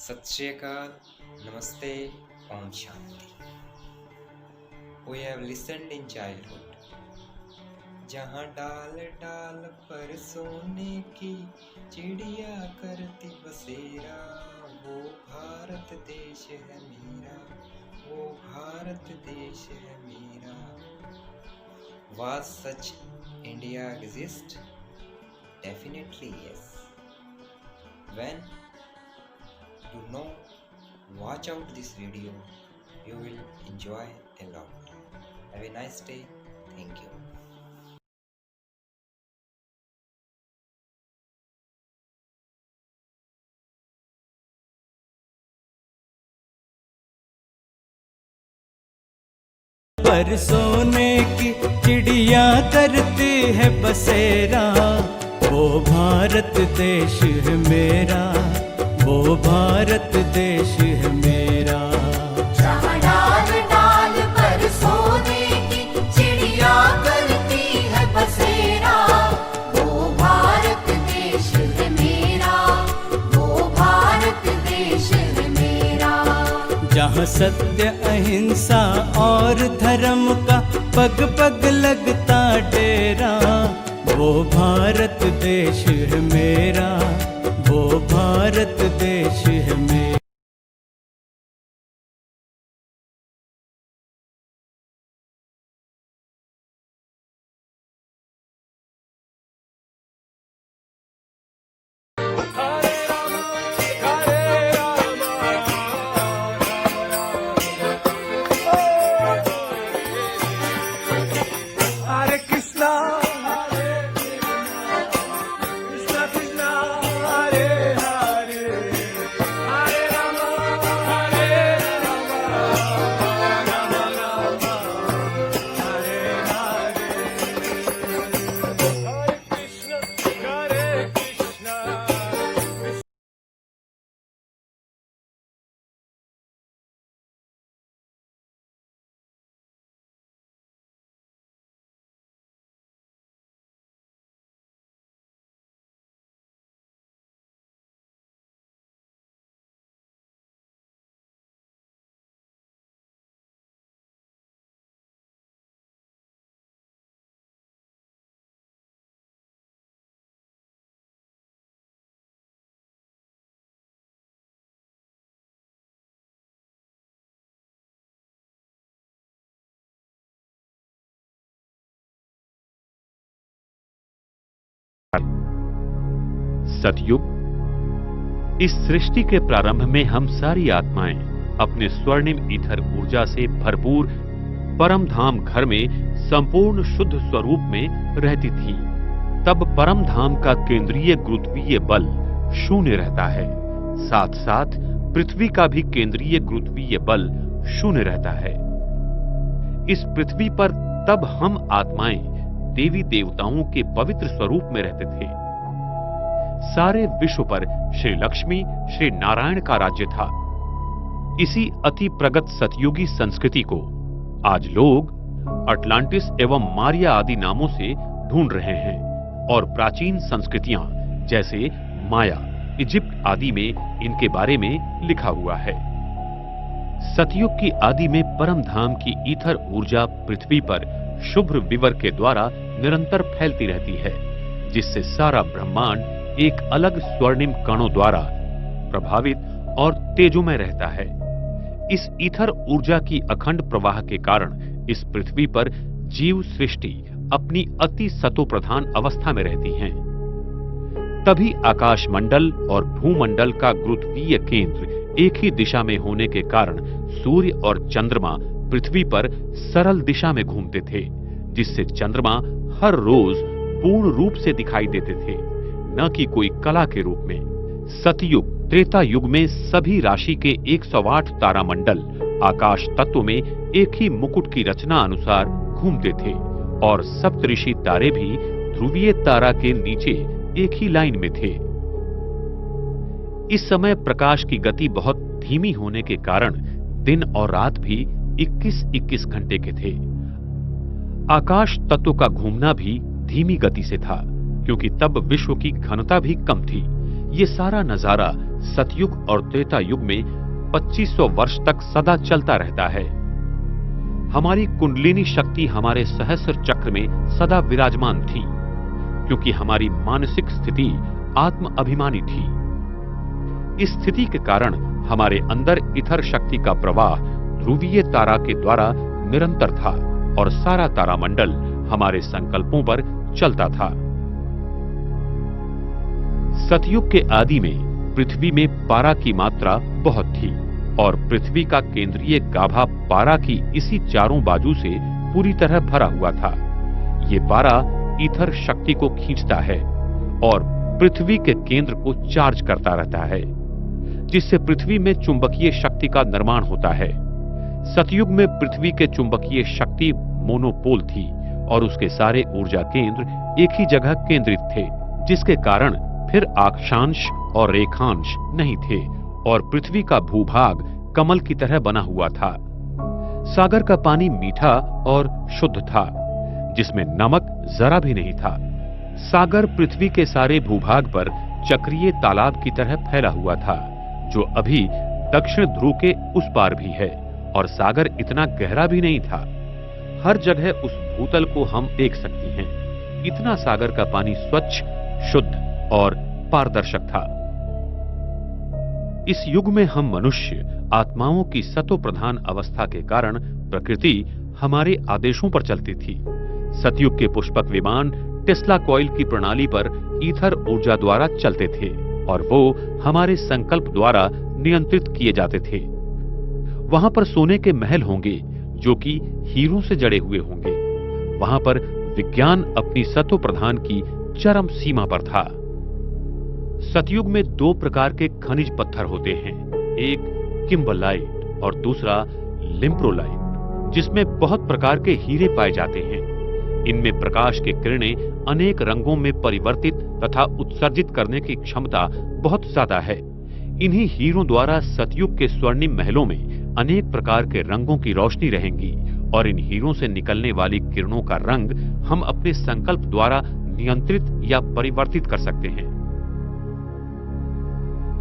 सत श्री अकाल, नमस्ते, Om Shanti. We have listened in childhood, जहाँ डाल डाल पर सोने की चिड़िया करती बसेरा, वो भारत देश है मेरा, वो भारत देश है मेरा। Was such India exist? Definitely yes. When to know, watch out this video, you will enjoy a lot. Have a nice day. Thank you. पर सोने की चिड़िया करती है बसेरा, वो भारत देश है मेरा, वो भारत देश है मेरा। जहाँ डाल डाल पर सोने की चिड़िया करती है बसेरा, वो भारत देश है मेरा, वो भारत देश है मेरा। जहाँ सत्य अहिंसा और धर्म का पग पग लगता डेरा, वो भारत देश है मेरा, वो भारत देश है मेरा। सतयुग। इस सृष्टि के प्रारंभ में हम सारी आत्माएं अपने स्वर्णिम ईथर ऊर्जा से भरपूर परम धाम घर में संपूर्ण शुद्ध स्वरूप में रहती थीं। तब परम धाम का केंद्रीय गुरुत्वीय बल शून्य रहता है, साथ साथ पृथ्वी का भी केंद्रीय गुरुत्वीय बल शून्य रहता है। इस पृथ्वी पर तब हम आत्माएं देवी देवताओं के पवित्र स्वरूप में रहते थे। सारे विश्व पर श्री लक्ष्मी श्री नारायण का राज्य था। इसी अति प्रगत सतयुगी संस्कृति को आज लोग अटलांटिस एवं मारिया आदि नामों से ढूंढ रहे हैं और प्राचीन संस्कृतियां जैसे माया, इजिप्ट आदि में इनके बारे में लिखा हुआ है। सतयुग की आदि में परम धाम की ईथर ऊर्जा पृथ्वी पर शुभ्र विवर के द्वारा निरंतर फैलती रहती है, जिससे सारा ब्रह्मांड एक अलग स्वर्णिम कणों द्वारा प्रभावित और तेजोमय रहता है। इस ईथर ऊर्जा की अखंड प्रवाह के कारण इस पृथ्वी पर जीव सृष्टि अपनी अति सतोप्रधान अवस्था में रहती हैं। तभी आकाश मंडल और भूमंडल का गुरुत्वीय केंद्र एक ही दिशा में होने के कारण सूर्य और चंद्रमा पृथ्वी पर सरल दिशा में घूमते थे, जिससे चंद्रमा हर रोज पूर्ण रूप से दिखाई देते थे, न कि कोई कला के रूप में। सतयुग त्रेता युग में सभी राशि के 108 तारामंडल आकाश तत्व में एक ही मुकुट की रचना अनुसार घूमते थे और सप्तऋषि तारे भी ध्रुवीय तारा के नीचे एक ही लाइन में थे। इस समय प्रकाश की गति बहुत धीमी होने के कारण दिन और रात भी 21-21 घंटे के थे। आकाश तत्व का घूमना भी धीमी गति से था, क्योंकि तब विश्व की घनता भी कम थी। ये सारा नजारा सतयुग और त्रेता युग में 2500 वर्ष तक सदा चलता रहता है। हमारी कुंडलिनी शक्ति हमारे सहस्र चक्र में सदा विराजमान थी, क्योंकि हमारी मानसिक स्थिति आत्म अभिमानी थी। इस स्थिति के कारण हमारे अंदर इथर शक्ति का प्रवाह ध्रुवीय तारा के द्वारा निरंतर था और सारा तारामंडल हमारे संकल्पों पर चलता था। सतयुग के आदि में पृथ्वी में पारा की मात्रा बहुत थी और पृथ्वी का केंद्रीय गाभा पारा की इसी चारों बाजू से पूरी तरह भरा हुआ था। ये पारा ईथर शक्ति को खींचता है और पृथ्वी के केंद्र को चार्ज करता रहता है, जिससे पृथ्वी में चुंबकीय शक्ति का निर्माण होता है। सतयुग में पृथ्वी के चुंबकीय शक्ति मोनोपोल थी और उसके सारे ऊर्जा केंद्र एक ही जगह केंद्रित थे, जिसके कारण फिर अक्षांश और रेखांश नहीं थे और पृथ्वी का भूभाग कमल की तरह बना हुआ था। सागर का पानी मीठा और शुद्ध था, जिसमें नमक जरा भी नहीं था। सागर पृथ्वी के सारे भूभाग पर चक्रीय तालाब की तरह फैला हुआ था, जो अभी दक्षिण ध्रुव के उस पार भी है, और सागर इतना गहरा भी नहीं था। हर जगह उस भूतल को हम देख सकते हैं। इतना सागर का पानी स्वच्छ, शुद्ध और पारदर्शक था। इस युग में हम मनुष्य आत्माओं की सतो प्रधान अवस्था के कारण प्रकृति हमारे आदेशों पर चलती थी। सतयुग के पुष्पक विमान टेस्ला कॉइल की प्रणाली पर ईथर ऊर्जा द्वारा चलते थे और वो हमारे संकल्प द्वारा नियंत्रित किए जाते थे। वहां पर सोने के महल होंगे जो कि हीरों से जड़े हुए होंगे। वहां पर विज्ञान अपनी सतो प्रधान की चरम सीमा पर था। सतयुग में दो प्रकार के खनिज पत्थर होते हैं, एक किम्बरलाइट और दूसरा लिम्प्रोलाइट, जिसमें बहुत प्रकार के हीरे पाए जाते हैं। इनमें प्रकाश की किरणें अनेक रंगों में परिवर्तित तथा उत्सर्जित करने की क्षमता बहुत ज्यादा है। इन्हीं हीरों द्वारा सतयुग के स्वर्णिम महलों में अनेक प्रकार के रंगों की रोशनी रहेंगी और इन हीरों से निकलने वाली किरणों का रंग हम अपने संकल्प द्वारा नियंत्रित या परिवर्तित कर सकते हैं।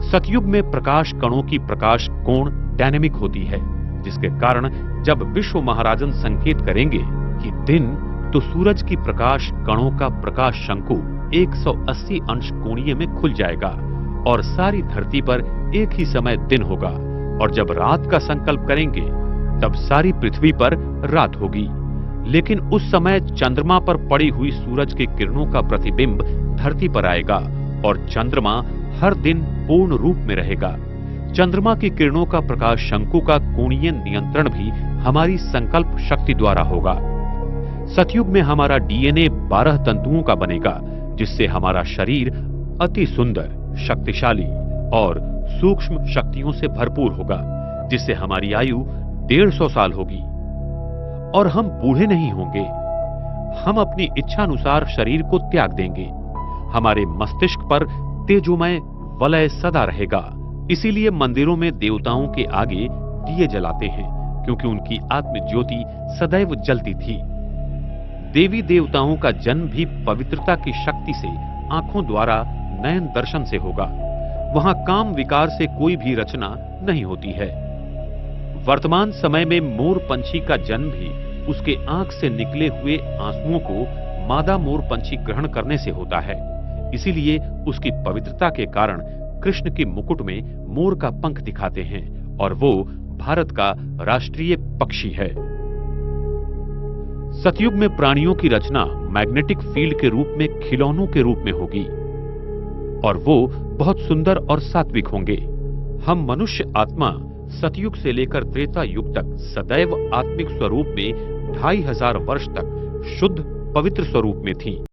सतयुग में प्रकाश कणों की प्रकाश कोण डायनेमिक होती है, जिसके कारण जब विश्व महाराजन संकेत करेंगे कि दिन, तो सूरज की प्रकाश कणों का प्रकाश शंकु 180 अंश कोणीय में खुल जाएगा और सारी धरती पर एक ही समय दिन होगा। और जब रात का संकल्प करेंगे तब सारी पृथ्वी पर रात होगी। लेकिन उस समय चंद्रमा पर पड़ी हुई सूरज की किरणों का प्रतिबिंब धरती पर आएगा और चंद्रमा हर दिन पूर्ण रूप में रहेगा। चंद्रमा की किरणों का प्रकाश शंकु का कोणीय नियंत्रण भी हमारी संकल्प शक्ति द्वारा होगा। सतयुग में हमारा डीएनए 12 तंतुओं का बनेगा, जिससे हमारा शरीर अति सुंदर, शक्तिशाली और सूक्ष्म शक्तियों से भरपूर होगा, जिससे हमारी आयु 150 साल होगी और हम बूढ़े नहीं होंगे। हम अपनी इच्छानुसार शरीर को त्याग देंगे। हमारे मस्तिष्क पर तेजोमय वलय सदा रहेगा। इसीलिए मंदिरों में देवताओं के आगे दिए जलाते हैं, क्योंकि उनकी आत्म ज्योति सदैव जलती थी। देवी देवताओं का जन्म भी पवित्रता की शक्ति से आंखों द्वारा नयन दर्शन से होगा। वहां काम विकार से कोई भी रचना नहीं होती है। वर्तमान समय में मोर पंछी का जन्म भी उसके आंख से निकले हुए आंसुओं को मादा मोर पंछी ग्रहण करने से होता है। इसीलिए उसकी पवित्रता के कारण कृष्ण के मुकुट में मोर का पंख दिखाते हैं और वो भारत का राष्ट्रीय पक्षी है। सतयुग में प्राणियों की रचना मैग्नेटिक फील्ड के रूप में खिलौनों के रूप में होगी और वो बहुत सुंदर और सात्विक होंगे। हम मनुष्य आत्मा सतयुग से लेकर त्रेता युग तक सदैव आत्मिक स्वरूप में 2500 वर्ष तक शुद्ध पवित्र स्वरूप में थी।